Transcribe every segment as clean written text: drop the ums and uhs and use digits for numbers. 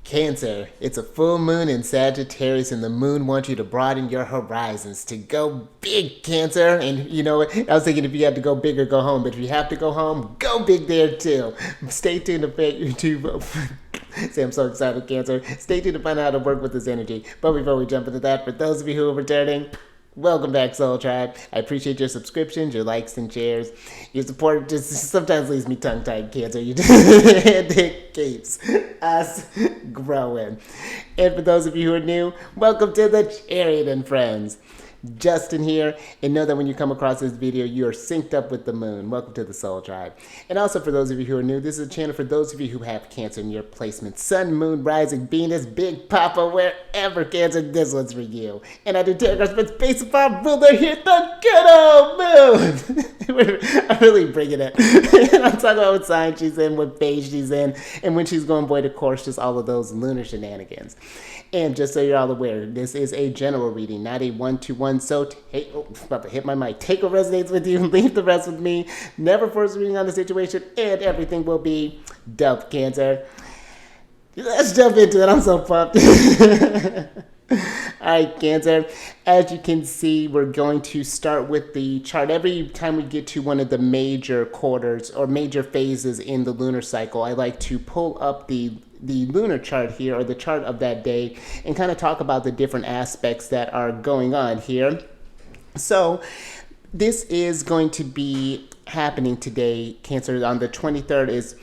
Cancer, it's a full moon in Sagittarius, and the moon wants you to broaden your horizons, to go big, Cancer. And you know what? I was thinking if you have to go big or go home, but if you have to go home, go big there too. Stay tuned to YouTube. Say, I'm so excited, Cancer. Stay tuned to find out how to work with this energy. But before we jump into that, for those of you who are returning, welcome back, Soul Tribe. I appreciate your subscriptions, your likes and shares. Your support just sometimes leaves me tongue-tied, Cancer. It keeps us growing. And for those of you who are new, welcome to the Chariot Friends. Justin here, and know that when you come across this video, you are synced up with the moon. Welcome to the Soul Tribe. And also for those of you who are new, this is a channel for those of you who have Cancer in your placement. Sun, Moon, Rising, Venus, Big Papa, wherever, Cancer, this one's for you. And I do take our spits based upon ruler here, the good old moon. I'm really bringing it. I'm talking about what sign she's in, what phase she's in, and when she's going, boy, to course, just all of those lunar shenanigans. And just so you're all aware, this is a general reading, not a one-to-one. So, about to hit my mic. Take what resonates with you, leave the rest with me. Never force a reading on the situation, and everything will be dope, Cancer. Let's jump into it. I'm so pumped. Alright, Cancer, as you can see, we're going to start with the chart. Every time we get to one of the major quarters or major phases in the lunar cycle, I like to pull up the lunar chart here, or the chart of that day, and kind of talk about the different aspects that are going on here. So this is going to be happening today, Cancer. On the 23rd is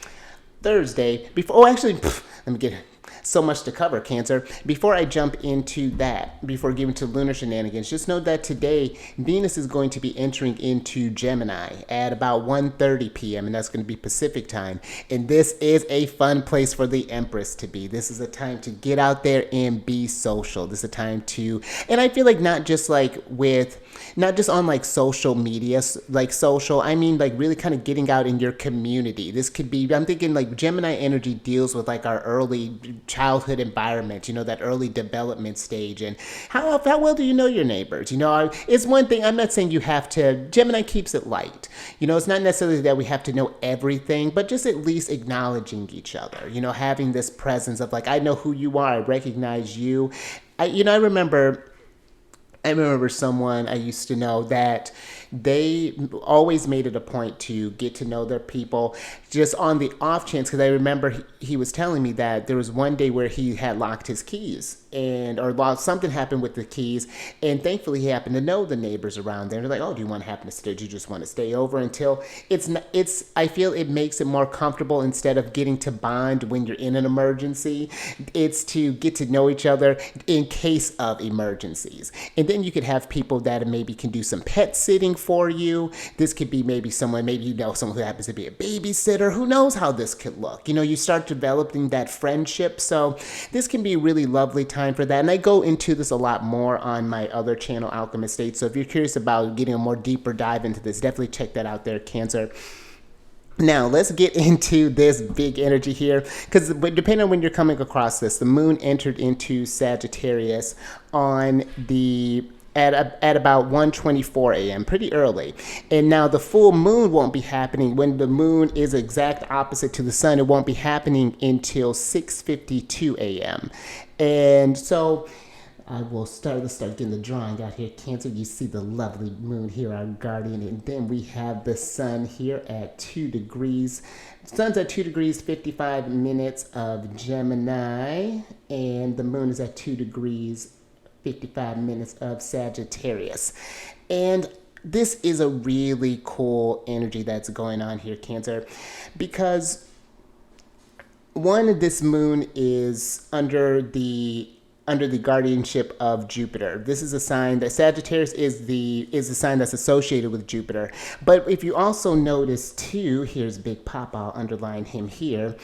Thursday. Let me get so much to cover, Cancer. Before I jump into that, before getting to lunar shenanigans, just know that today Venus is going to be entering into Gemini at about 1:30 p.m. and that's going to be Pacific time. And this is a fun place for the Empress to be. This is a time to get out there and be social. This is a time to, and I feel like not just on like social media, like social, I mean like really kind of getting out in your community. This could be, I'm thinking like Gemini energy deals with like our early childhood environment, you know, that early development stage. And how well do you know your neighbors? You know, it's one thing, I'm not saying you have to, Gemini keeps it light. You know, it's not necessarily that we have to know everything, but just at least acknowledging each other, you know, having this presence of like, I know who you are, I recognize you. I remember someone I used to know that they always made it a point to get to know their people just on the off chance, because I remember he was telling me that there was one day where he had locked his keys or something happened with the keys, and thankfully he happened to know the neighbors around there. They're like, oh, do you want to happen to stay? Do you just want to stay over until I feel it makes it more comfortable instead of getting to bond when you're in an emergency. It's to get to know each other in case of emergencies. And then you could have people that maybe can do some pet sitting for you. This could be maybe someone who happens to be a babysitter. Who knows how this could look? You know, you start developing that friendship. So this can be a really lovely time for that. And I go into this a lot more on my other channel, Alchemist State. So if you're curious about getting a more deeper dive into this, definitely check that out there, Cancer. Now, let's get into this big energy here, because depending on when you're coming across this, the moon entered into Sagittarius at about 1:24 a.m., pretty early. And now the full moon won't be happening when the moon is exact opposite to the sun. It won't be happening until 6:52 a.m. And so let's start getting the drawing out here, Cancer. You see the lovely moon here, our guardian, and then we have the sun here at 2 degrees. The sun's at 2 degrees 55 minutes of Gemini, and the moon is at 2 degrees 55 minutes of Sagittarius. And this is a really cool energy that's going on here, Cancer, because this moon is under the guardianship of Jupiter. This is a sign that Sagittarius is the sign that's associated with Jupiter. But if you also notice too, here's Big Papa, I'll underline him here,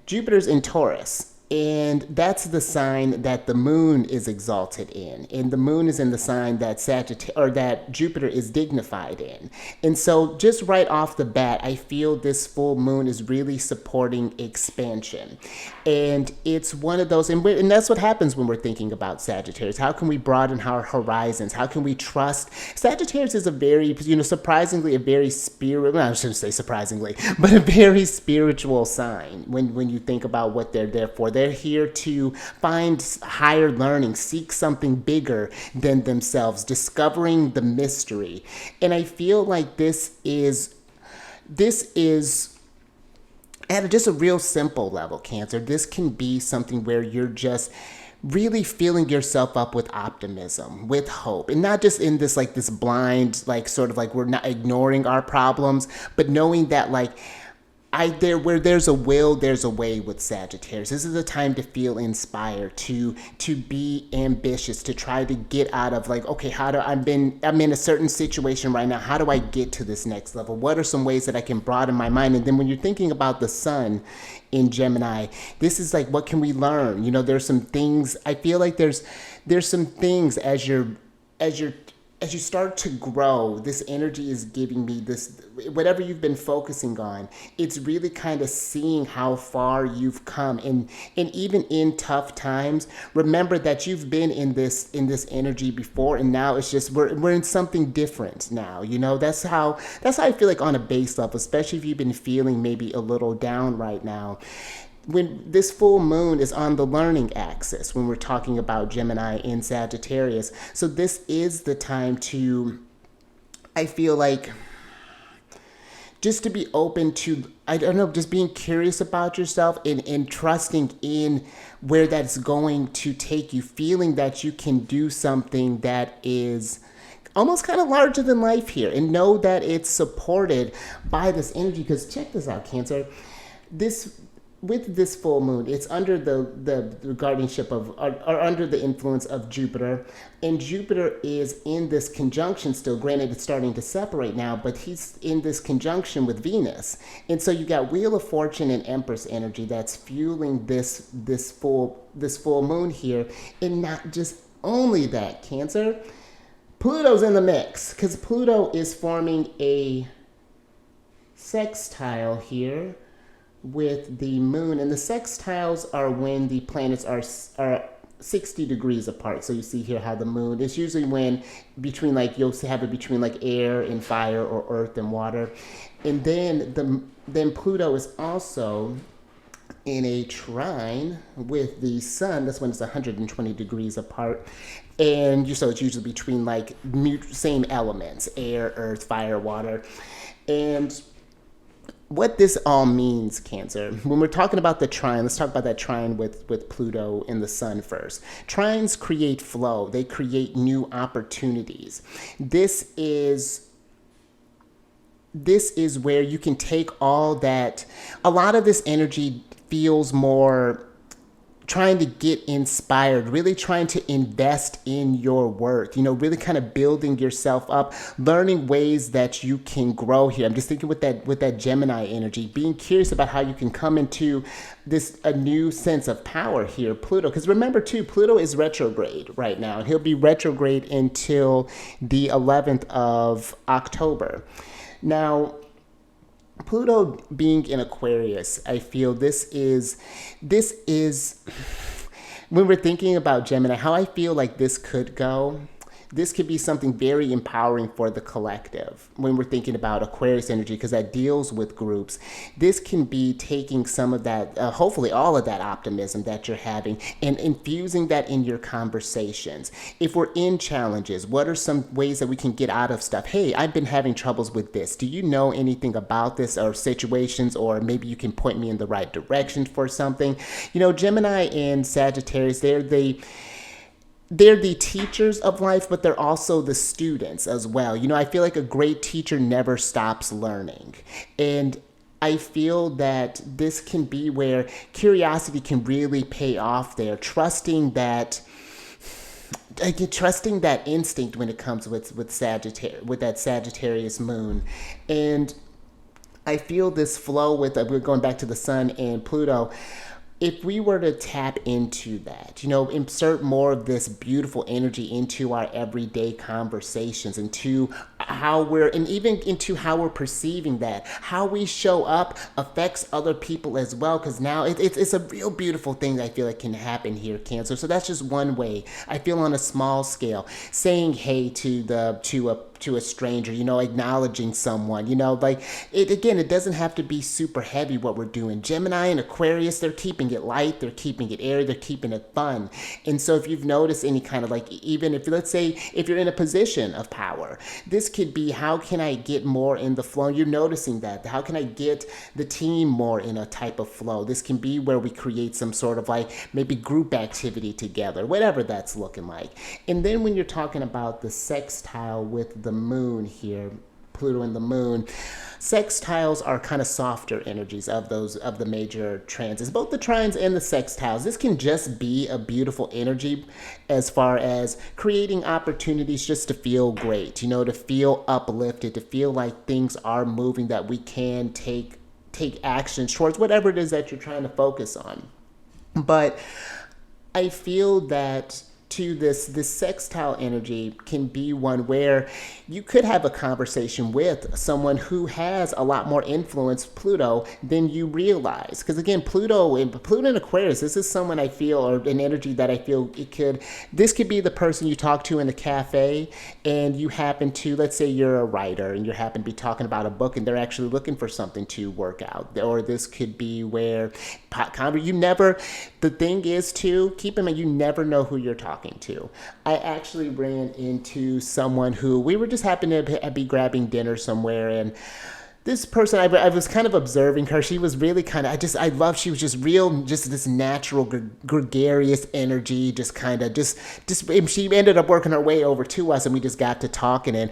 Jupiter's in Taurus. And that's the sign that the moon is exalted in. And the moon is in the sign that that Jupiter is dignified in. And so just right off the bat, I feel this full moon is really supporting expansion. And it's one of those, and that's what happens when we're thinking about Sagittarius. How can we broaden our horizons? How can we trust? Sagittarius is a very, surprisingly, a very spiritual, I shouldn't say surprisingly, but a very spiritual sign when you think about what they're there for. They're here to find higher learning, seek something bigger than themselves, discovering the mystery. And I feel like this is at just a real simple level, Cancer. This can be something where you're just really filling yourself up with optimism, with hope, and not just in this like this blind, like sort of like we're not ignoring our problems, but knowing that like where there's a will, there's a way with Sagittarius. This is a time to feel inspired, to be ambitious, to try to get out of like, okay, I'm in a certain situation right now. How do I get to this next level? What are some ways that I can broaden my mind? And then when you're thinking about the sun in Gemini, this is like, what can we learn? You know, there's some things, I feel like there's some things as you start to grow, this energy is giving me this, whatever you've been focusing on, it's really kind of seeing how far you've come. And even in tough times, remember that you've been in this energy before, and now it's just, we're in something different now. You know, that's how I feel like on a base level, especially if you've been feeling maybe a little down right now. When this full moon is on the learning axis, when we're talking about Gemini in Sagittarius. So this is the time to, I feel like, just to be open to, I don't know, just being curious about yourself and trusting in where that's going to take you, feeling that you can do something that is almost kind of larger than life here, and know that it's supported by this energy. Because check this out, Cancer. With this full moon, it's under the guardianship of, or under the influence of Jupiter. And Jupiter is in this conjunction still. Granted, it's starting to separate now, but he's in this conjunction with Venus. And so you got Wheel of Fortune and Empress energy that's fueling this full moon here. And not just only that, Cancer, Pluto's in the mix, because Pluto is forming a sextile here with the moon. And the sextiles are when the planets are 60 degrees apart. So you see here how the moon is usually when between, like, you'll have it between like air and fire, or earth and water. And then Pluto is also in a trine with the sun. That's when it's 120 degrees apart. And so it's usually between like same elements, air, earth, fire, water. And what this all means, Cancer, when we're talking about the trine, let's talk about that trine with Pluto and the sun first. Trines create flow. They create new opportunities. This is where you can take all that. A lot of this energy feels more trying to get inspired, really trying to invest in your work, you know, really kind of building yourself up, learning ways that you can grow here. I'm just thinking with that Gemini energy, being curious about how you can come into a new sense of power here, Pluto. Because remember too, Pluto is retrograde right now, and he'll be retrograde until the 11th of October. Now, Pluto being in Aquarius, I feel this is when we're thinking about Gemini, how I feel like this could go. This could be something very empowering for the collective when we're thinking about Aquarius energy, because that deals with groups. This can be taking some of that, hopefully all of that optimism that you're having, and infusing that in your conversations. If we're in challenges, what are some ways that we can get out of stuff? Hey, I've been having troubles with this. Do you know anything about this, or situations, or maybe you can point me in the right direction for something? You know, Gemini and Sagittarius, they're the teachers of life, but they're also the students as well. You know, I feel like a great teacher never stops learning. And I feel that this can be where curiosity can really pay off there, trusting that instinct when it comes with that Sagittarius moon. And I feel this flow with, we're going back to the sun and Pluto. If we were to tap into that, you know, insert more of this beautiful energy into our everyday conversations, into how even into how we're perceiving that, how we show up affects other people as well. Because now it's a real beautiful thing that I feel like can happen here, Cancer. So that's just one way I feel on a small scale, saying hey to to a stranger, you know, acknowledging someone, you know, like it again, it doesn't have to be super heavy what we're doing. Gemini and Aquarius, they're keeping it light, they're keeping it airy, they're keeping it fun. And so if you've noticed any kind of like, even if let's say if you're in a position of power, this could be how can I get more in the flow? You're noticing that. How can I get the team more in a type of flow? This can be where we create some sort of like maybe group activity together, whatever that's looking like. And then when you're talking about the sextile with the moon here, Pluto and the moon, sextiles are kind of softer energies of those of the major transits, both the trines and the sextiles. This can just be a beautiful energy as far as creating opportunities just to feel great, you know, to feel uplifted, to feel like things are moving, that we can take action towards whatever it is that you're trying to focus on. But I feel that to this sextile energy can be one where you could have a conversation with someone who has a lot more influence, Pluto, than you realize. Because again, Pluto and Aquarius, this is someone I feel, or an energy that I feel this could be the person you talk to in the cafe, and you happen to, let's say you're a writer and you happen to be talking about a book and they're actually looking for something to work out. Or this could be where the thing is too, keep in mind, you never know who you're talking to. I actually ran into someone who we were just happening to be grabbing dinner somewhere, and this person, I was kind of observing her. She was really kind of, she was just real, just this natural, gregarious energy, she ended up working her way over to us, and we just got to talking, and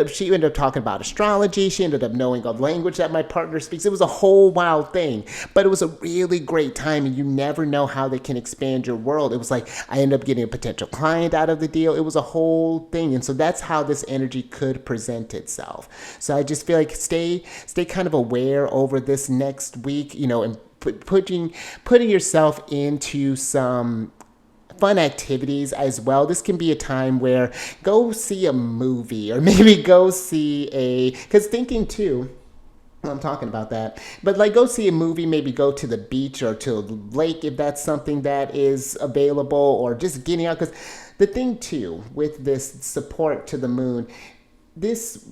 she ended up talking about astrology. She ended up knowing a language that my partner speaks. It was a whole wild thing, but it was a really great time, and you never know how they can expand your world. It was like, I ended up getting a potential client out of the deal. It was a whole thing, and so that's how this energy could present itself. So I just feel like stay kind of aware over this next week, you know, and putting yourself into some fun activities as well. This can be a time where go see a movie, or maybe go see because thinking too, I'm talking about that, but like go see a movie, maybe go to the beach or to a lake if that's something that is available, or just getting out. Because the thing too with this support to the moon, this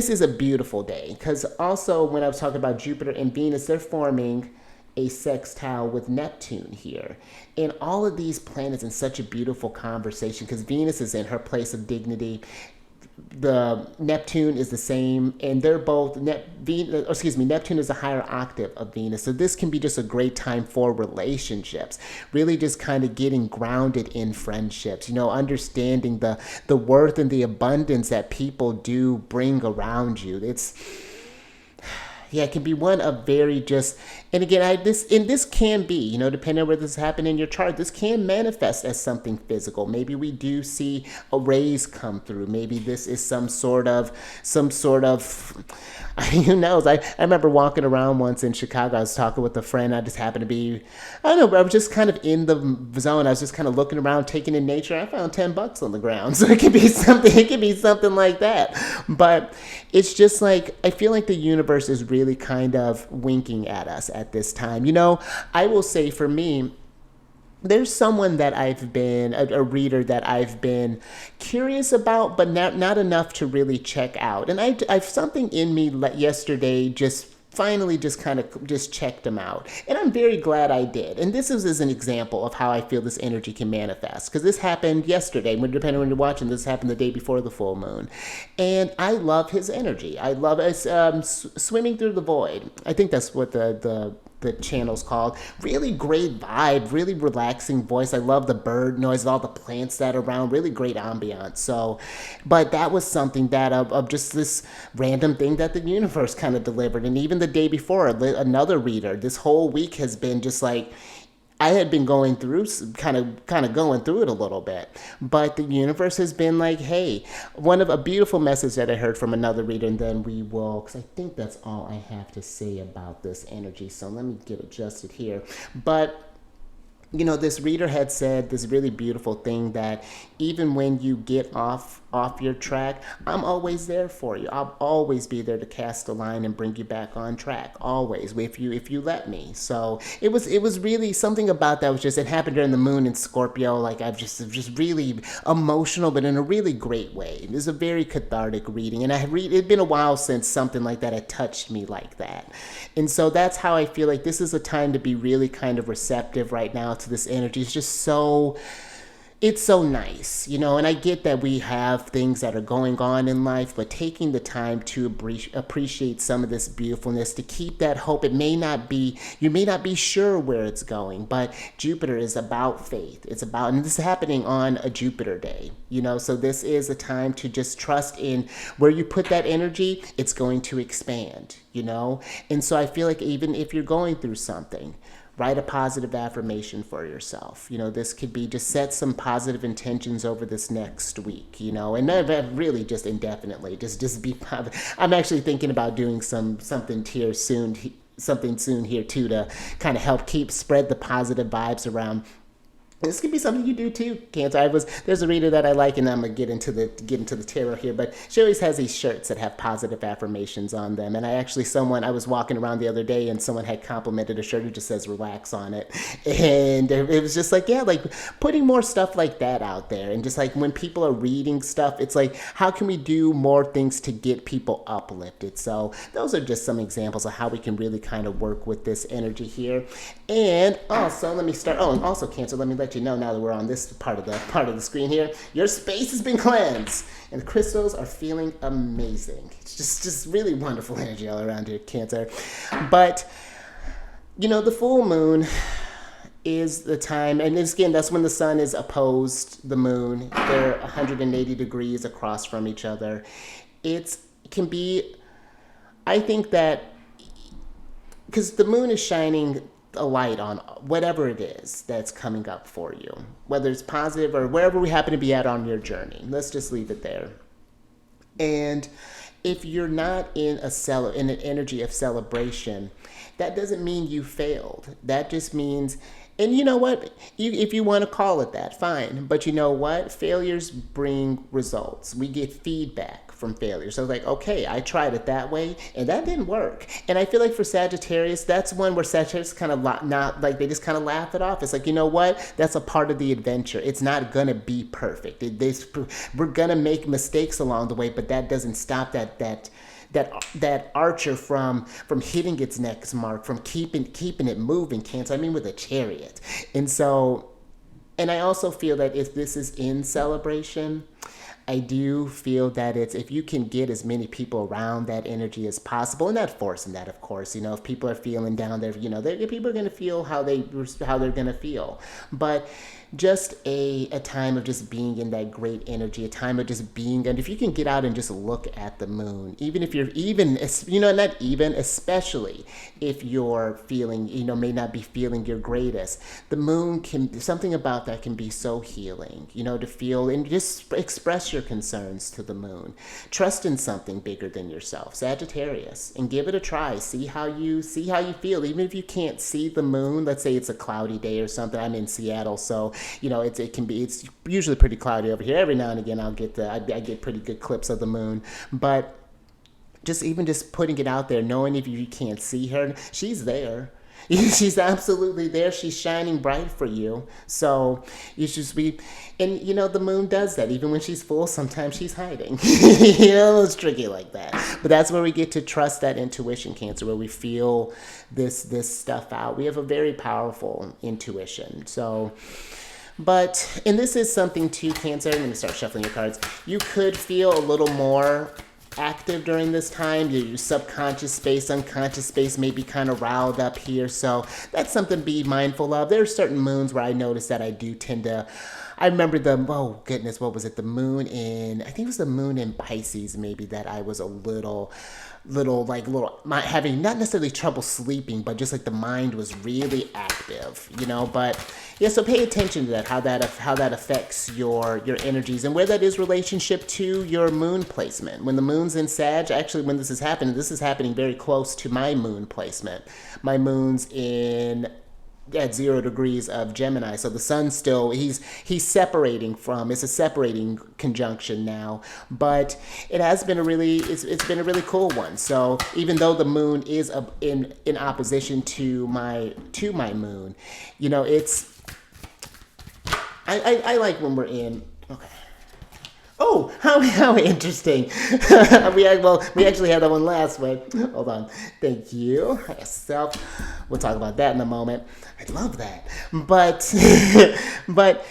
is a beautiful day, because also when I was talking about Jupiter and Venus, they're forming a sextile with Neptune here. And all of these planets in such a beautiful conversation, because Venus is in her place of dignity. The Neptune is the same, and they're both Neptune is a higher octave of Venus. So this can be just a great time for relationships, really just kind of getting grounded in friendships, you know, understanding the worth and the abundance that people do bring around you. It can be one of very just, and again, this can be, you know, depending on where this happen in your chart, this can manifest as something physical. Maybe we do see a raise come through. Maybe this is some sort of, who knows? I remember walking around once in Chicago. I was talking with a friend. I just happened to be, I don't know, I was just kind of in the zone. I was just kind of looking around, taking in nature. I found $10 on the ground. So it could be something like that. But it's just like, I feel like the universe is really kind of winking at us at this time. You know, I will say for me, there's someone that I've been, a reader that I've been curious about, but not enough to really check out. And I've something in me yesterday just finally just kind of just checked them out. And I'm very glad I did. And this is an example of how I feel this energy can manifest. Because this happened yesterday, depending on when you're watching, this happened the day before the full moon. And I love his energy. I love swimming through the void. I think that's what the channel's called. Really great vibe, really relaxing voice. I love the bird noise, all the plants that are around, really great ambiance. So, but that was something that of just this random thing that the universe kind of delivered. And even the day before, another reader, this whole week has been just like, I had been going through, kind of going through it a little bit, but the universe has been like, hey, a beautiful message that I heard from another reader, and then we will, because I think that's all I have to say about this energy. So let me get adjusted here. But this reader had said this really beautiful thing that even when you get off your track, I'm always there for you. I'll always be there to cast a line and bring you back on track. Always, if you let me. So it was really something about that was just, it happened during the moon in Scorpio. Like I've just really emotional, but in a really great way. It was a very cathartic reading, and it'd been a while since something like that had touched me like that. And so that's how I feel like this is a time to be really kind of receptive right now to this energy. It's so nice, and I get that we have things that are going on in life, but taking the time to appreciate some of this beautifulness, to keep that hope. You may not be sure where it's going, but Jupiter is about faith. And this is happening on a Jupiter day, so this is a time to just trust in where you put that energy, it's going to expand, And so I feel like even if you're going through something, write a positive affirmation for yourself. This could be just set some positive intentions over this next week, and really just indefinitely. Just be positive. I'm actually thinking about doing something soon here too, to kind of help spread the positive vibes around. This could be something you do too, Cancer. There's a reader that I like, and I'm gonna get into the tarot here, but she always has these shirts that have positive affirmations on them. And I was walking around the other day, and someone had complimented a shirt who just says "relax" on it, and it was just like, yeah, like putting more stuff like that out there, and just like when people are reading stuff, it's like, how can we do more things to get people uplifted? So those are just some examples of how we can really kind of work with this energy here. And also, let me start. Oh, and also, Cancer, let me let you know, now that we're on this part of the screen here, your space has been cleansed, and the crystals are feeling amazing. It's just really wonderful energy all around here, Cancer. But the full moon is the time, and again, that's when the sun is opposed the moon. They're 180 degrees across from each other. It can be, I think that, because the moon is shining a light on whatever it is that's coming up for you, whether it's positive or wherever we happen to be at on your journey. Let's just leave it there. And if you're not in an energy of celebration, that doesn't mean you failed. That just means, and you know what? If you want to call it that, fine. But you know what? Failures bring results. We get feedback from failure. So like, okay, I tried it that way and that didn't work. And I feel like for Sagittarius, that's one where Sagittarius kind of not like, they just kind of laugh it off. It's like, you know what? That's a part of the adventure. It's not gonna be perfect. We're gonna make mistakes along the way, but that doesn't stop that archer from hitting its next mark, from keeping it moving, Cancer. I mean, with a chariot. And I also feel that if this is in celebration, I do feel that if you can get as many people around that energy as possible, and not forcing that, of course, if people are feeling down there, people are going to feel how they're going to feel. But just a time of just being in that great energy, a time of just being, and if you can get out and just look at the moon, even if you're especially if you're feeling, may not be feeling your greatest, the moon something about that can be so healing, to feel and just express your concerns to the moon. Trust in something bigger than yourself, Sagittarius, and give it a try. See how you feel, even if you can't see the moon. Let's say it's a cloudy day or something. I'm in Seattle, so it's usually pretty cloudy over here. Every now and again I get pretty good clips of the moon, but just putting it out there, knowing if you can't see her, she's there. She's absolutely there. She's shining bright for you. So you should be, and the moon does that. Even when she's full, sometimes she's hiding. It's tricky like that. But that's where we get to trust that intuition, Cancer, where we feel this stuff out. We have a very powerful intuition. So, and this is something too, Cancer. I'm going to start shuffling your cards. You could feel a little more active during this time. Your subconscious space, unconscious space may be kind of riled up here, so that's something to be mindful of. There are certain moons where I notice that I do tend to, I remember what was it, the moon in, I think it was the moon in Pisces maybe, that I was a little having not necessarily trouble sleeping, but just like the mind was really active, but yeah, so pay attention to that, how that affects your energies, and where that is relationship to your moon placement. When the moon's in Sag, actually when this is happening very close to my moon placement. My moon's in at 0 degrees of Gemini. So the sun's still, he's separating from, it's a separating conjunction now, but it has been a really, it's been a really cool one. So even though the moon is in opposition to my moon, you know, it's, I like when we're in, okay. Oh, how interesting. we actually had that one last, but hold on. Thank you. We'll talk about that in a moment. I love that. But but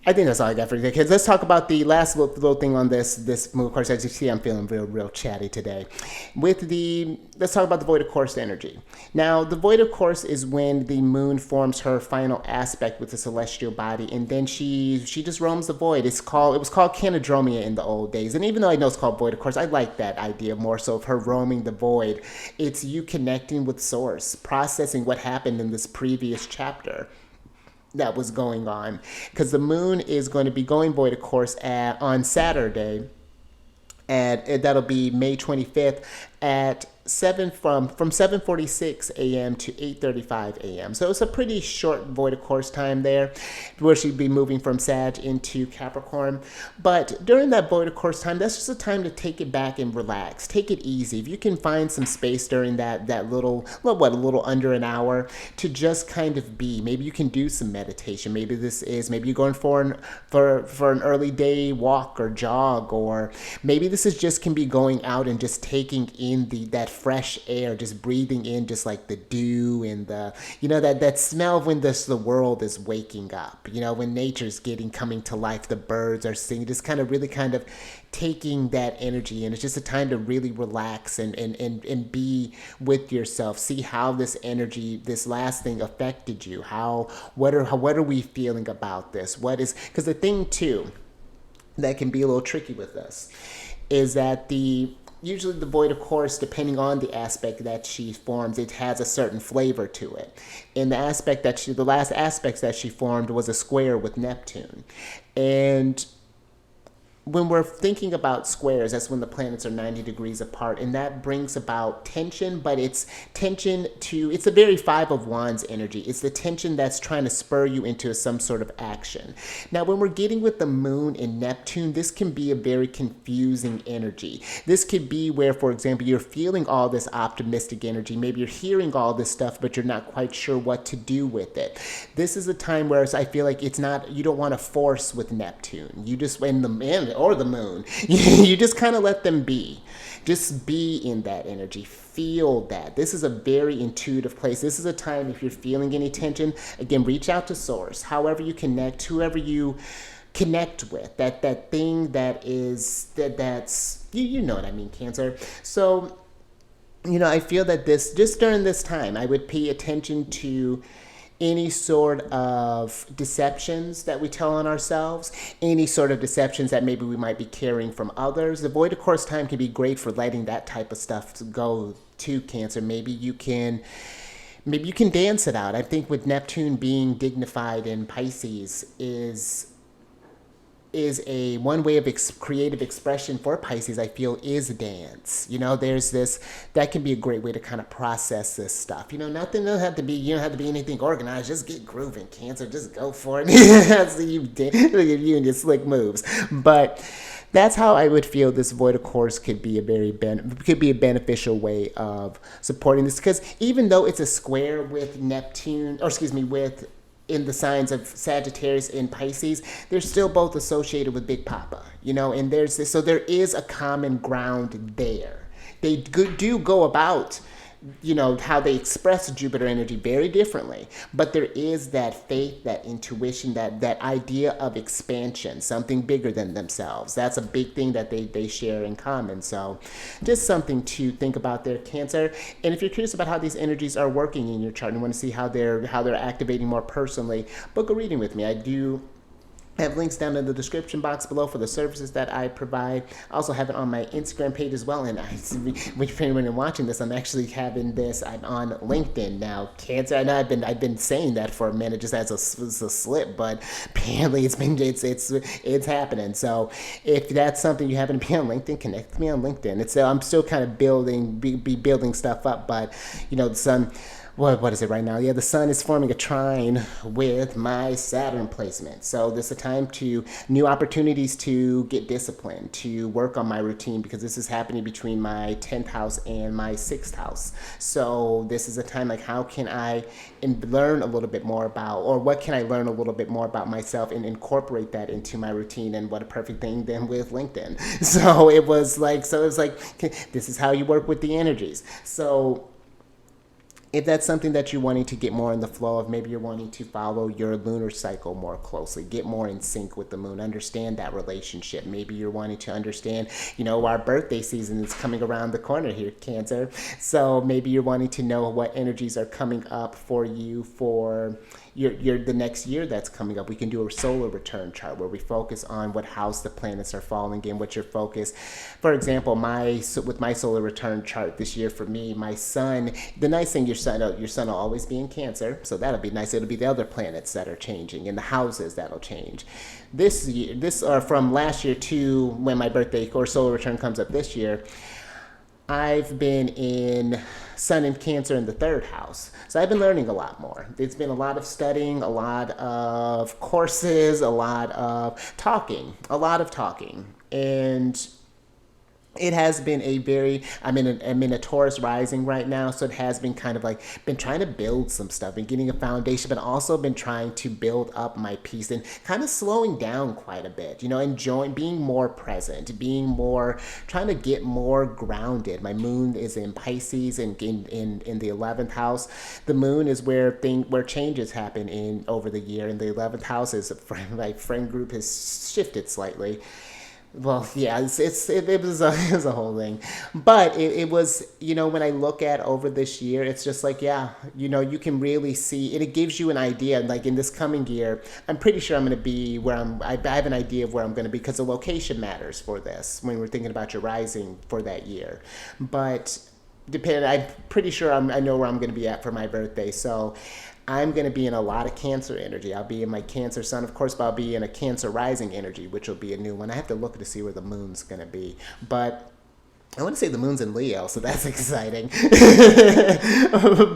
I think that's all I got for today, kids. Let's talk about the last little thing on this move. Of course, as you see, I'm feeling real chatty today. Let's talk about the void of course energy. Now, the void of course is when the moon forms her final aspect with the celestial body, and then she just roams the void. It was called Canadromia in the old days, and even though I know it's called void of course, I like that idea more so of her roaming the void. It's you connecting with source, processing what happened in this previous chapter that was going on, because the moon is going to be going void of course on Saturday, and that'll be May 25th at from 7:46 a.m. to 8:35 a.m. So it's a pretty short void of course time there, where she'd be moving from Sag into Capricorn. But during that void of course time, that's just a time to take it back and relax, take it easy. If you can find some space during that little a little under an hour to just kind of be, maybe you can do some meditation. Maybe you're going for an early day walk or jog, or maybe this is just can be going out and just taking in that fresh air, just breathing in just like the dew and the, you know, that smell of when the world is waking up, you know, when nature's coming to life, the birds are singing, just really taking that energy. And it's just a time to really relax and be with yourself, see how this energy, this last thing affected you, what are we feeling about this, because the thing too that can be a little tricky with this is that usually the void of course, depending on the aspect that she forms, it has a certain flavor to it. And the last aspects that she formed was a square with Neptune. And when we're thinking about squares, that's when the planets are 90 degrees apart, and that brings about tension, but it's a very Five of Wands energy. It's the tension that's trying to spur you into some sort of action. Now, when we're getting with the moon and Neptune, this can be a very confusing energy. This could be where, for example, you're feeling all this optimistic energy. Maybe you're hearing all this stuff, but you're not quite sure what to do with it. This is a time where I feel like you don't want to force with Neptune. You just, or the moon, you just kind of let them be. Just be in that energy. Feel that. This is a very intuitive place. This is a time, if you're feeling any tension, again, reach out to source. However you connect, whoever you connect with, that thing that's you know what I mean, Cancer. So, you know, I feel that just during this time, I would pay attention to any sort of deceptions that we tell on ourselves, any sort of deceptions that maybe we might be carrying from others. The void of course time can be great for letting that type of stuff go to, Cancer. Maybe you can dance it out. I think with Neptune being dignified in Pisces is a one way of creative expression for Pisces, I feel, is dance. You know, that can be a great way to kind of process this stuff. You know, nothing doesn't have to be, you don't have to be anything organized. Just get grooving, Cancer. Just go for it. So look at you and your slick moves. But that's how I would feel this void of course could be a beneficial way of supporting this, because even though it's a square with Neptune, with in the signs of Sagittarius and Pisces, they're still both associated with Big Papa, you know, and so there is a common ground there. They do go about, you know, how they express Jupiter energy very differently, but there is that faith, that intuition, that idea of expansion, something bigger than themselves. That's a big thing that they share in common. So just something to think about there, Cancer. And if you're curious about how these energies are working in your chart and want to see how they're activating more personally, book a reading with me. I do I have links down in the description box below for the services that I provide. I also have it on my Instagram page as well. And if anyone is watching this, I'm actually having this. I'm on LinkedIn now. Cancer. I know I've been saying that for a minute, just as a slip, but apparently it's happening. So if that's something you happen to be on LinkedIn, connect with me on LinkedIn. I'm still kind of building stuff up, but the sun. what is it right now? Yeah, the sun is forming a trine with my Saturn placement. So this is a time to new opportunities to get disciplined, to work on my routine, because this is happening between my 10th house and my 6th house. So this is a time like, how can I learn a little bit more about, or what can I learn a little bit more about myself and incorporate that into my routine? And what a perfect thing then with LinkedIn. So it was like, this is how you work with the energies. So if that's something that you're wanting to get more in the flow of, maybe you're wanting to follow your lunar cycle more closely, get more in sync with the moon, understand that relationship. Maybe you're wanting to understand, our birthday season is coming around the corner here, Cancer. So maybe you're wanting to know what energies are coming up for you for the next year that's coming up. We can do a solar return chart where we focus on what house the planets are falling in, what's your focus. For example, with my solar return chart this year for me, my sun, the nice thing, your sun will always be in Cancer, so that'll be nice. It'll be the other planets that are changing and the houses that'll change. This year, from last year to when my birthday or solar return comes up this year, I've been in Sun in Cancer in the 3rd house. So I've been learning a lot more. It's been a lot of studying, a lot of courses, a lot of talking. And it has been I'm in a Taurus rising right now, so it has been kind of like, been trying to build some stuff and getting a foundation, but also been trying to build up my peace and kind of slowing down quite a bit, enjoying being more present, trying to get more grounded. My moon is in Pisces and in the 11th house. The moon is where changes happen over the year, and the 11th house is my friend group has shifted slightly. Well, yeah, it was a whole thing, but it was, when I look at over this year, it's just like, yeah, you can really see, and it gives you an idea. Like in this coming year, I'm pretty sure I'm going to be I have an idea of where I'm going to be, because the location matters for this when we're thinking about your rising for that year. But I'm pretty sure I know where I'm going to be at for my birthday. So I'm going to be in a lot of Cancer energy. I'll be in my Cancer sun, of course, but I'll be in a Cancer rising energy, which will be a new one. I have to look to see where the moon's going to be. But I want to say the moon's in Leo, so that's exciting.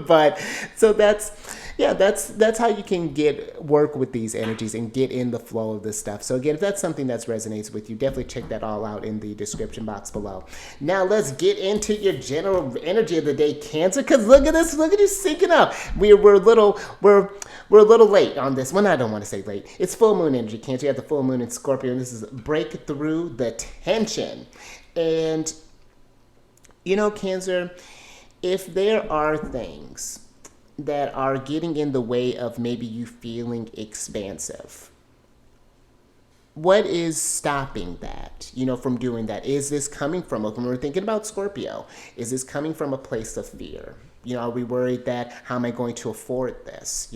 But so that's how you can work with these energies and get in the flow of this stuff. So again, if that's something that resonates with you, definitely check that all out in the description box below. Now let's get into your general energy of the day, Cancer, because look at you syncing up. We're a little late on this one. I don't want to say late. It's full moon energy, Cancer. You have the full moon in Scorpio, and this is break through the tension. And Cancer, if there are things that are getting in the way of maybe you feeling expansive, what is stopping that, from doing that? Is this coming from, when we're thinking about Scorpio, is this coming from a place of fear? Are we worried that, how am I going to afford this?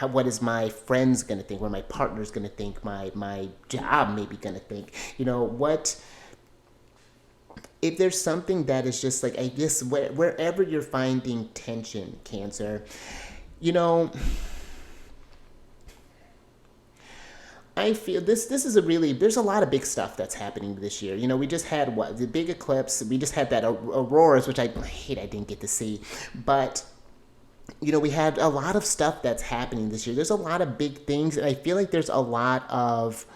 What is my friends going to think? What are my partners going to think? My job maybe going to think? If there's something that is just like, I guess, wherever you're finding tension, Cancer, I feel this is there's a lot of big stuff that's happening this year. We just had the big eclipse. We just had that auroras, which I didn't get to see. But, we had a lot of stuff that's happening this year. There's a lot of big things, and I feel like there's a lot of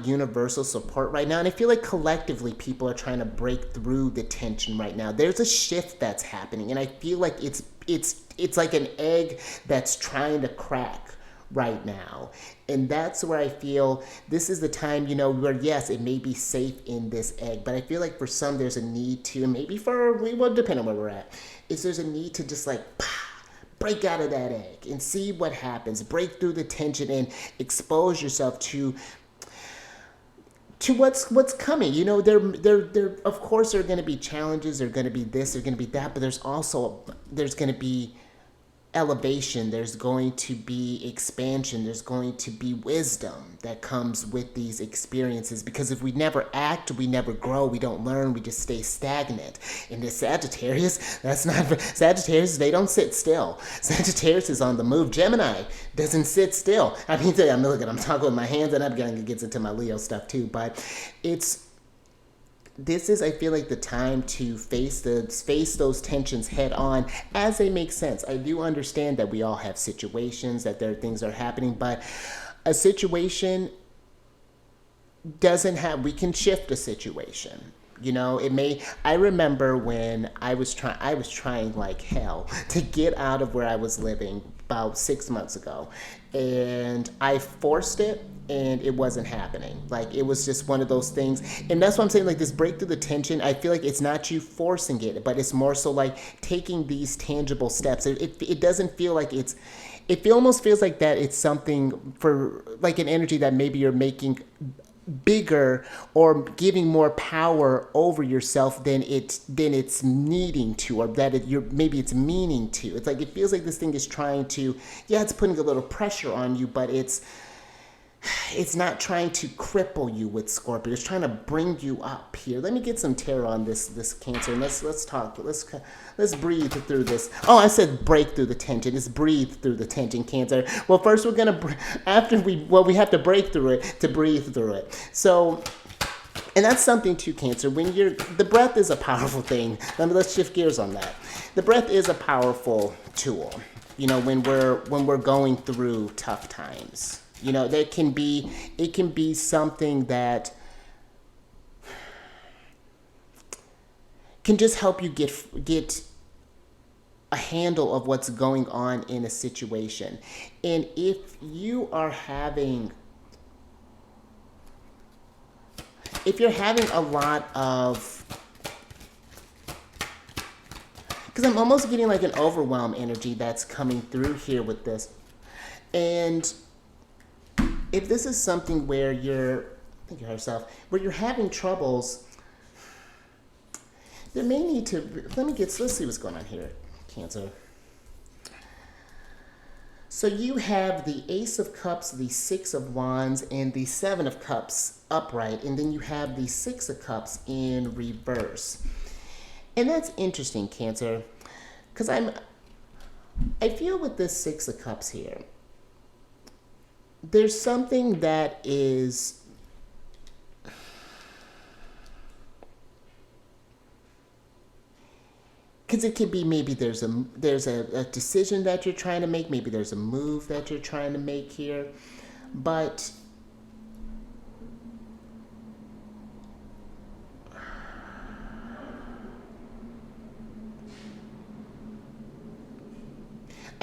universal support right now, and I feel like collectively people are trying to break through the tension right now. There's a shift that's happening, and I feel like it's like an egg that's trying to crack right now. And that's where I feel this is the time, where yes, it may be safe in this egg, but I feel like for some there's a need to, and maybe depend on where we're at, there's a need to just like, break out of that egg and see what happens. Break through the tension and expose yourself to what's coming. There of course there are going to be challenges. There are going to be this. There's going to be that. But there's going to be elevation. There's going to be expansion. There's going to be wisdom that comes with these experiences, because if we never act, we never grow, we don't learn, we just stay stagnant. And this Sagittarius, Sagittarius, they don't sit still. Sagittarius is on the move. Gemini doesn't sit still. I mean, I'm talking with my hands, and I'm going to get into my Leo stuff too, but this is, I feel like, the time to face those tensions head on as they make sense. I do understand that we all have situations, that there are things that are happening, but a situation doesn't have, we can shift a situation. You know, it may, I remember when I was trying like hell to get out of where I was living about 6 months ago. And I forced it and it wasn't happening. Like, it was just one of those things. And that's what I'm saying, like, this break through the tension, I feel like it's not you forcing it, but it's more so like taking these tangible steps. It doesn't feel like it almost feels like that it's something for, like, an energy that maybe you're making bigger or giving more power over yourself than it's needing to, or that maybe it's meaning to. It's like, it feels like this thing is trying to, yeah, it's putting a little pressure on you, but it's not trying to cripple you with Scorpio. It's trying to bring you up here. Let me get some tarot on this Cancer, and let's talk. Let's breathe through this. Oh, I said break through the tension. It's breathe through the tension, Cancer. Well, first we're gonna we have to break through it to breathe through it. So, and that's something too, Cancer. When the breath is a powerful thing. Let's shift gears on that. The breath is a powerful tool. You know, when we're going through tough times. You know, it can be something that can just help you get a handle of what's going on in a situation. And if you're having a lot of, because I'm almost getting like an overwhelm energy that's coming through here with this. And if this is something where where you're having troubles, there may need to, let's see what's going on here, Cancer. So you have the Ace of Cups, the Six of Wands, and the Seven of Cups upright, and then you have the Six of Cups in reverse. And that's interesting, Cancer, because I feel with this Six of Cups here, there's something that is, because it could be maybe there's a decision that you're trying to make, maybe there's a move that you're trying to make here, but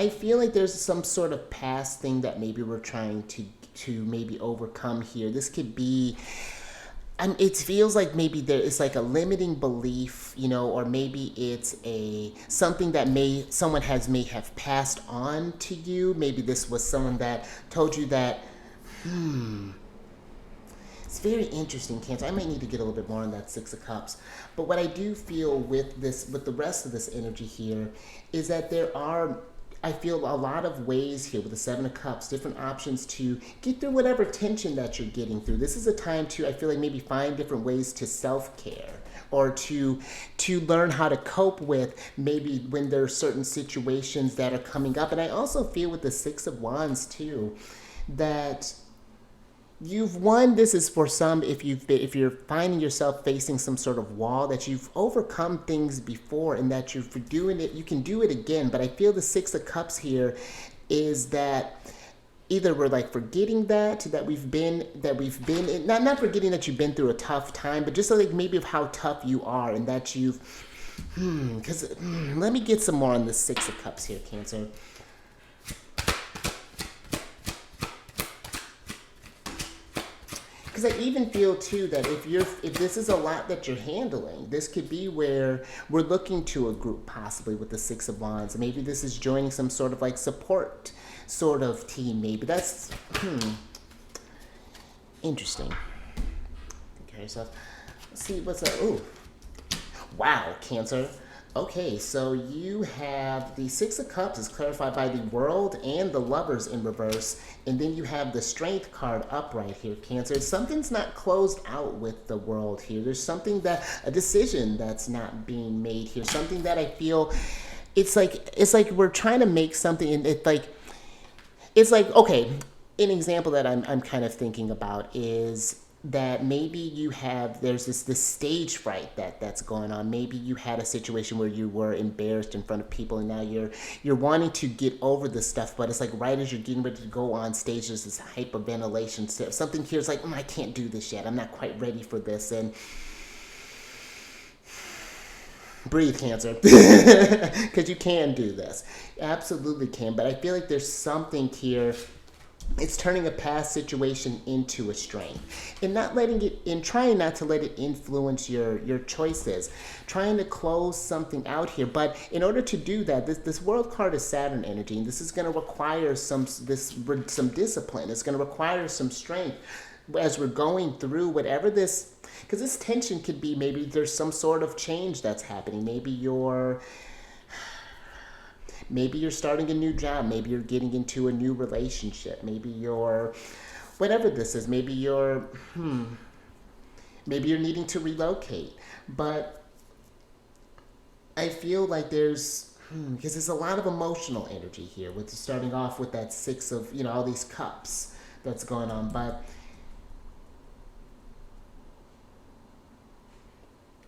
I feel like there's some sort of past thing that maybe we're trying to maybe overcome here. This could be, it feels like maybe there is like a limiting belief, you know, or maybe it's something that someone may have passed on to you. Maybe this was someone that told you that, It's very interesting, Cancer. I might need to get a little bit more on that Six of Cups. But what I do feel with the rest of this energy here, is that there are, I feel, a lot of ways here with the Seven of Cups, different options to get through whatever tension that you're getting through. This is a time to, I feel like, maybe find different ways to self-care, or to learn how to cope with maybe when there are certain situations that are coming up. And I also feel with the Six of Wands too, that you've won. This is for some, if you're finding yourself facing some sort of wall, that you've overcome things before, and that you're doing it, you can do it again. But I feel the Six of Cups here is that either we're like forgetting that we've been in, not forgetting that you've been through a tough time, but just like maybe of how tough you are, and that you've let me get some more on the Six of Cups here, Cancer. Because I even feel too that if this is a lot that you're handling, this could be where we're looking to a group, possibly with the Six of Wands. Maybe this is joining some sort of like support sort of team. Maybe that's interesting. Take care of yourself. Let's see what's up. Ooh, wow, Cancer. Okay, so you have the Six of Cups is clarified by the World and the Lovers in reverse. And then you have the Strength card upright here, Cancer. Something's not closed out with the World here. There's something a decision that's not being made here. Something that I feel, it's like we're trying to make something, and it's like, okay, an example that I'm kind of thinking about is, that maybe you have there's this stage fright that's going on. Maybe you had a situation where you were embarrassed in front of people, and now you're wanting to get over this stuff, but it's like right as you're getting ready to go on stage, there's this hyperventilation. So something here is like, I can't do this yet, I'm not quite ready for this. And breathe, Cancer, because you can do this. You absolutely can. But I feel like there's something here. It's turning a past situation into a strength, and not letting it in, trying not to let it influence your choices, trying to close something out here. But in order to do that, this world card is Saturn energy, and this is going to require some discipline. It's going to require some strength as we're going through whatever this, because this tension could be, maybe there's some sort of change that's happening. Maybe you're starting a new job. Maybe you're getting into a new relationship. Maybe you're, whatever this is, maybe you're needing to relocate. But I feel like because there's a lot of emotional energy here with starting off with that six of, all these cups that's going on. But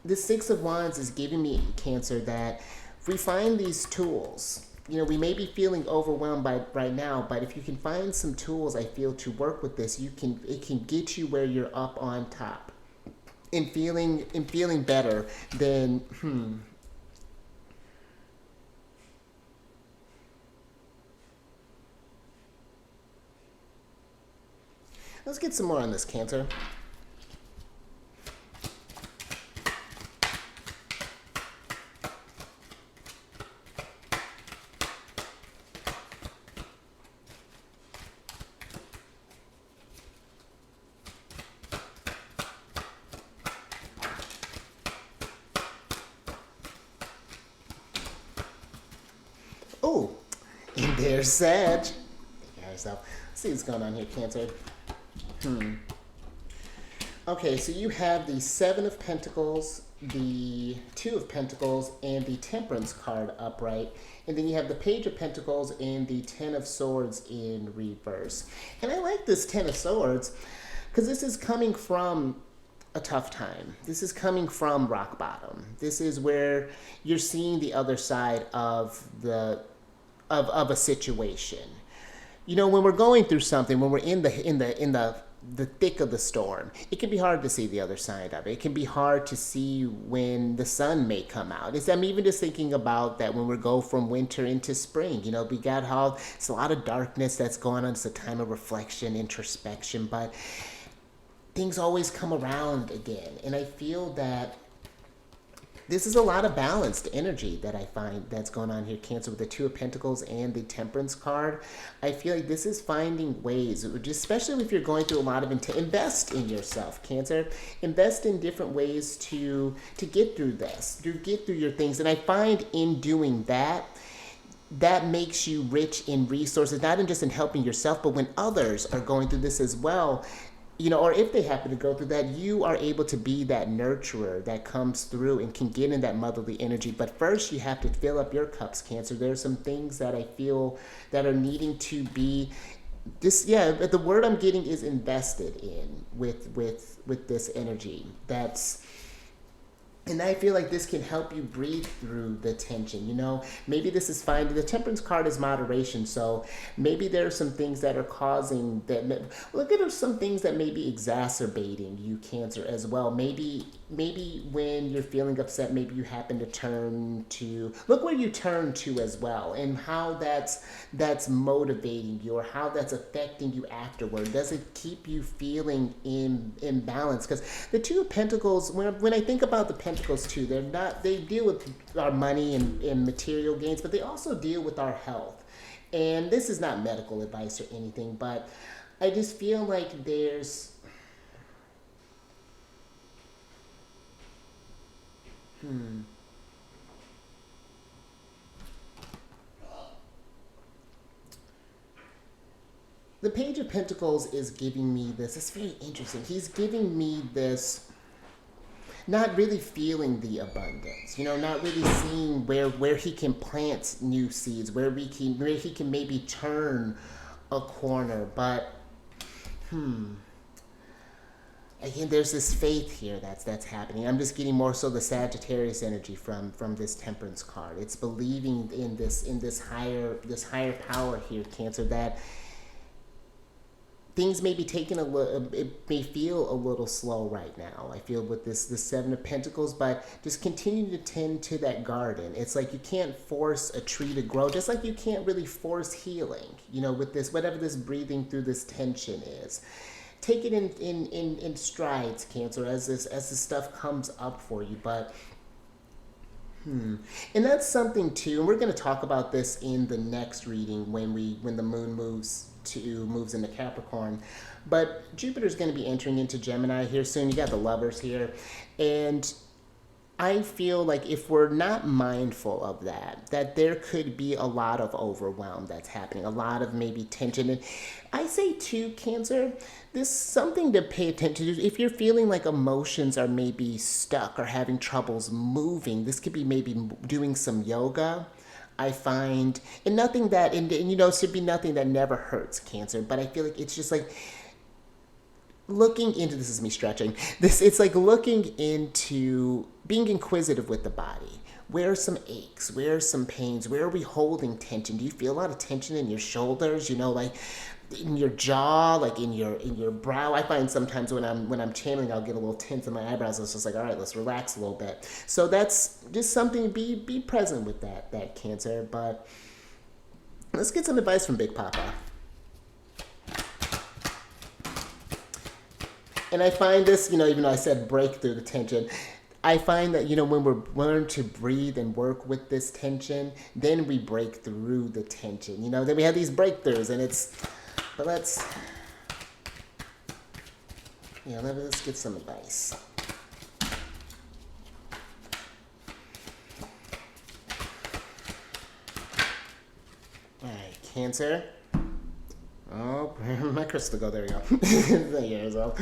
the Six of Wands is giving me, Cancer, that if we find these tools, we may be feeling overwhelmed by right now, but if you can find some tools, I feel, to work with this, it can get you where you're up on top and feeling better than Let's get some more on this, Cancer. Oh, and there's Sag. Take care of yourself. Let's see what's going on here, Cancer. Okay, so you have the Seven of Pentacles, the Two of Pentacles, and the Temperance card upright. And then you have the Page of Pentacles and the Ten of Swords in reverse. And I like this Ten of Swords because this is coming from a tough time. This is coming from rock bottom. This is where you're seeing the other side of a situation. When we're going through something, when we're in the thick of the storm, it can be hard to see the other side of it. It can be hard to see when the sun may come out. I'm even just thinking about that when we go from winter into spring. We got it's a lot of darkness that's going on. It's a time of reflection, introspection, but things always come around again. And I feel that this is a lot of balanced energy that I find that's going on here, Cancer, with the Two of Pentacles and the Temperance card. I feel like this is finding ways, especially if you're going through a lot of invest in yourself, Cancer. Invest in different ways to get through this, to get through your things. And I find in doing that makes you rich in resources, not just in helping yourself, but when others are going through this as well, or if they happen to go through that, you are able to be that nurturer that comes through and can get in that motherly energy. But first, you have to fill up your cups, Cancer. There are some things that I feel that are needing to be the word I'm getting is invested in with this energy. And I feel like this can help you breathe through the tension. Maybe this is fine. The Temperance card is moderation. So maybe there are some things that are causing that. Look at some things that may be exacerbating you, Cancer, as well. Maybe when you're feeling upset, maybe you happen to turn to, look where you turn to as well, and how that's motivating you, or how that's affecting you afterward. Does it keep you feeling in balance? Because the Two of Pentacles, when I think about the Pentacles too, they deal with our money and material gains, but they also deal with our health. And this is not medical advice or anything, but I just feel like there's the Page of Pentacles is giving me this. It's very interesting. He's giving me this, not really feeling the abundance, not really seeing where he can plant new seeds, where he can maybe turn a corner. But again, there's this faith here that's happening. I'm just getting more so the Sagittarius energy from this Temperance card. It's believing in this higher power here, Cancer, that things may be taking a little, it may feel a little slow right now. I feel with this Seven of Pentacles, but just continue to tend to that garden. It's like you can't force a tree to grow, just like you can't really force healing, you know, with this, whatever this breathing through this tension is. Take it in strides, Cancer, as this stuff comes up for you. But and that's something too, and we're going to talk about this in the next reading when the moon moves into Capricorn. But Jupiter's going to be entering into Gemini here soon. You got the Lovers here, and I feel like if we're not mindful of that there could be a lot of overwhelm that's happening, a lot of maybe tension. And I say too, Cancer, this is something to pay attention to. If you're feeling like emotions are maybe stuck or having troubles moving, this could be maybe doing some yoga. I find, and nothing that, and you know, it should be nothing that never hurts, Cancer, but I feel like it's just like looking into, this is me stretching this, it's like looking into being inquisitive with the body. Where are some aches? Where are some pains? Where are we holding tension? Do you feel a lot of tension in your shoulders, you know, like in your jaw, like in your brow? I find sometimes when I'm channeling, I'll get a little tense in my eyebrows. It's just like, all right, let's relax a little bit. So that's just something to be present with that Cancer. But let's get some advice from Big Papa. And I find this, you know, even though I said break through the tension, I find that, you know, when we're learn to breathe and work with this tension, then we break through the tension. You know, then we have these breakthroughs, and it's, but let's get some advice. All right, Cancer. Oh, my crystal go. There we go. There all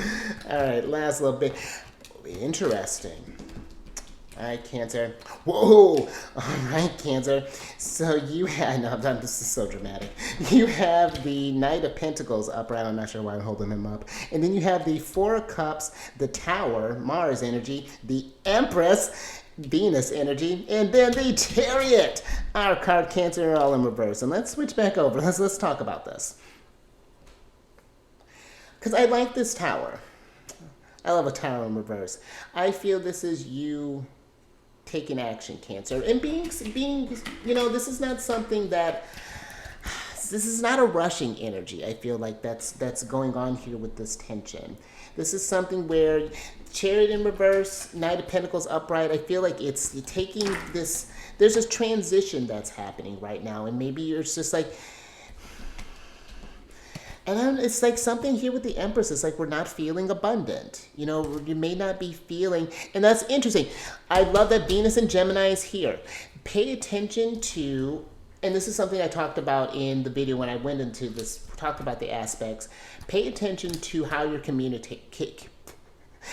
right, last little bit. Interesting. All right, Cancer. Whoa! All right, Cancer. So you had, no, this is so dramatic. You have the Knight of Pentacles upright. I'm not sure why I'm holding him up. And then you have the Four of Cups, the Tower, Mars energy, the Empress, Venus energy, and then the Chariot. Our card, Cancer, all in reverse. And let's switch back over. Let's talk about this. Because I like this Tower. I love a Tower in reverse. I feel this is you taking action, Cancer. And being, you know, this is not something that, this is not a rushing energy. I feel like that's going on here with this tension. This is something where Chariot in reverse, Knight of Pentacles upright, I feel like it's taking this, there's this transition that's happening right now. And maybe you're just like, and then it's like something here with the Empress. It's like we're not feeling abundant. You know, you may not be feeling, and that's interesting. I love that Venus and Gemini is here. Pay attention to, and this is something I talked about in the video when I went into this, talked about the aspects. Pay attention to how you're communicating.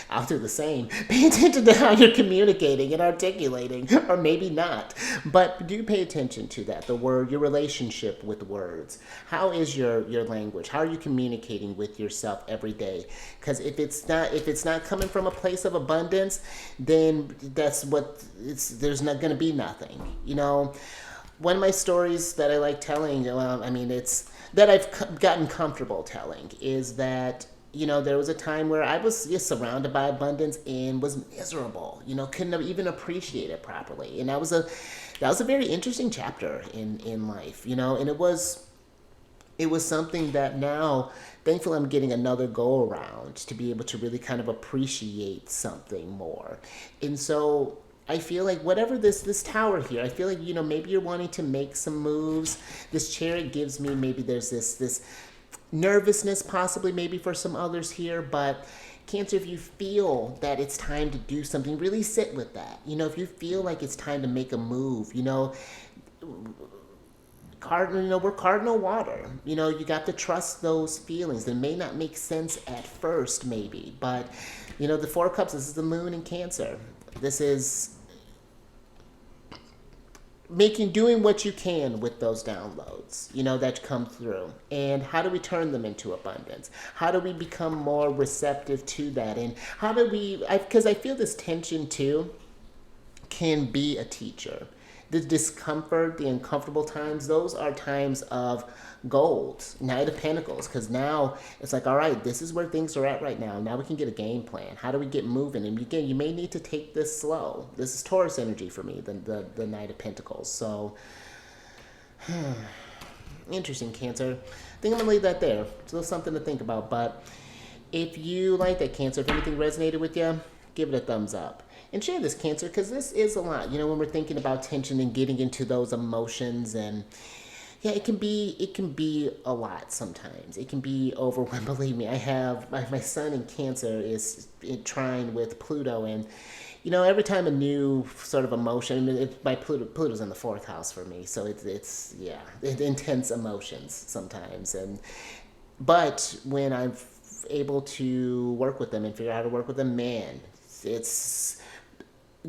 I'll do the same. Pay attention to how you're communicating and articulating, or maybe not. But do pay attention to that, the word, your relationship with words. How is your language? How are you communicating with yourself every day? Because if it's not coming from a place of abundance, then that's what there's not going to be nothing. You know, one of my stories that I like telling, well, I mean, it's that I've gotten comfortable telling, is that, you know, there was a time where I was just surrounded by abundance and was miserable, you know, couldn't even appreciate it properly. And that was a very interesting chapter in life, you know, and it was something that now, thankfully, I'm getting another go around to be able to really kind of appreciate something more. And so I feel like whatever this Tower here, I feel like, you know, maybe you're wanting to make some moves. This Chariot gives me, maybe there's this nervousness possibly maybe for some others here, but Cancer, if you feel that it's time to do something, really sit with that. You know, if you feel like it's time to make a move, you know, we're cardinal water. You know, you got to trust those feelings. They may not make sense at first, maybe, but, you know, the Four of Cups, this is the moon in Cancer. This is doing what you can with those downloads, that come through, and how do we turn them into abundance? How do we become more receptive to that? And how do we, because I feel this tension too can be a teacher. The discomfort, the uncomfortable times, those are times of gold, Knight of Pentacles, because now it's like, all right, this is where things are at right now. Now we can get a game plan. How do we get moving? And again, you may need to take this slow. This is Taurus energy for me, the Knight of Pentacles. So, interesting, Cancer. I think I'm going to leave that there. It's a little something to think about. But if you like that, Cancer, if anything resonated with you, give it a thumbs up. And share this, Cancer, because this is a lot. When we're thinking about tension and getting into those emotions, and yeah, it can be a lot sometimes. It can be overwhelming. Believe me, I have my son in Cancer is trine with Pluto, and every time a new sort of emotion. My Pluto's in the 4th house for me, so it's intense emotions sometimes. But when I'm able to work with them and figure out how to work with them, man, it's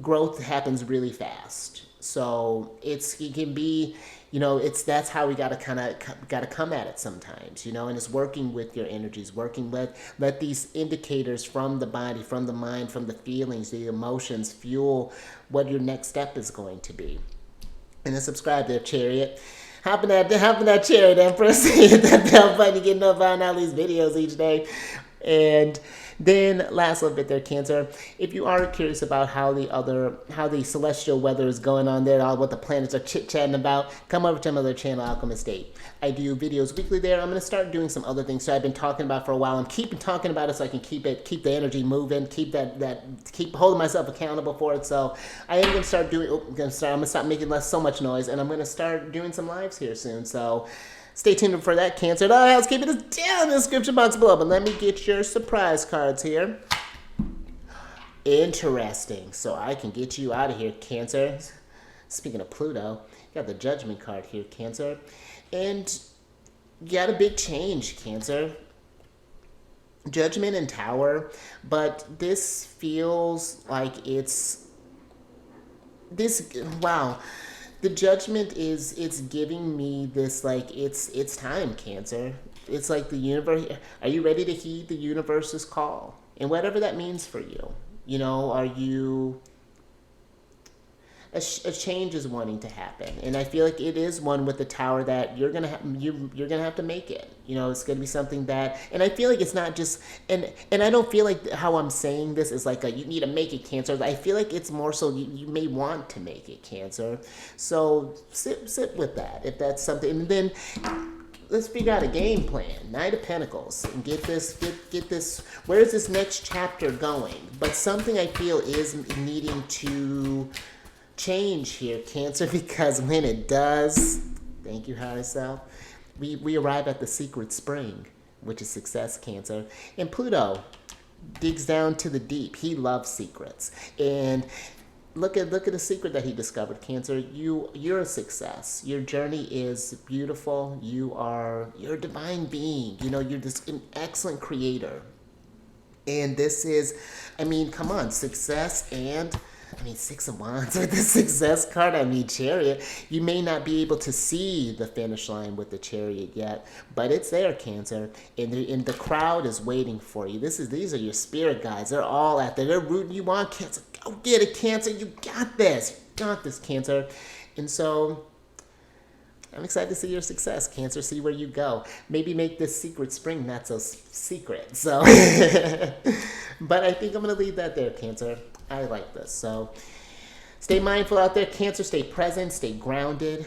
growth happens really fast. So it can be, that's how we gotta come at it sometimes, and it's working with your energies, let these indicators from the body, from the mind, from the feelings, the emotions fuel what your next step is going to be. And then subscribe there, Chariot. Hopping that Chariot, Empress. Hit that bell button to get notified on all these videos each day. And then last little bit there, Cancer. If you are curious about how the celestial weather is going on there, what the planets are chit-chatting about, come over to my other channel, Alchemist 8. I do videos weekly there. I'm going to start doing some other things. So I've been talking about for a while. I'm keeping talking about it so I can keep the energy moving, keep holding myself accountable for it. So I am going to start doing. I'm going to stop making so much noise, and I'm going to start doing some lives here soon. So stay tuned for that, Cancer. The housekeeping is down in the description box below. But let me get your surprise cards here. Interesting. So I can get you out of here, Cancer. Speaking of Pluto, you got the Judgment card here, Cancer. And you got a big change, Cancer. Judgment and Tower. But this feels like it's... Wow. The Judgment it's giving me this, like, it's time, Cancer. It's like the universe. Are you ready to heed the universe's call? And whatever that means for you. Are you... A change is wanting to happen, and I feel like it is one with the Tower that you're gonna have to make it. It's gonna be something that, and I feel like it's not just, and I don't feel like how I'm saying this is like you need to make it, Cancer. I feel like it's more so you may want to make it, Cancer. So sit with that if that's something, and then let's figure out a game plan. Knight of Pentacles, and get this. Where is this next chapter going? But something I feel is needing to change here, Cancer, because when it does, thank you, higher self, we arrive at the secret spring, which is success, Cancer. And Pluto digs down to the deep. He loves secrets. And look at the secret that he discovered, Cancer. You're a success. Your journey is beautiful. You're a divine being. You're this an excellent creator. And this is, come on, success and 6 of Wands with the Success card. Chariot. You may not be able to see the finish line with the Chariot yet, but it's there, Cancer. And the crowd is waiting for you. These are your spirit guides. They're all out there. They're rooting you on, Cancer. Go get it, Cancer. You got this. You got this, Cancer. And so I'm excited to see your success, Cancer. See where you go. Maybe make this secret spring not so secret. So, but I think I'm going to leave that there, Cancer. I like this. So stay mindful out there, Cancer. Stay present. Stay grounded.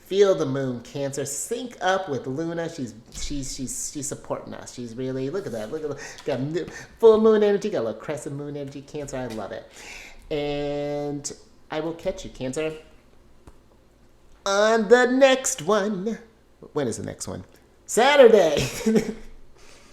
Feel the moon, Cancer. Sync up with Luna. She's supporting us. She's really, look at that. Got full moon energy. Got a little crescent moon energy, Cancer. I love it. And I will catch you, Cancer, on the next one. When is the next one? Saturday.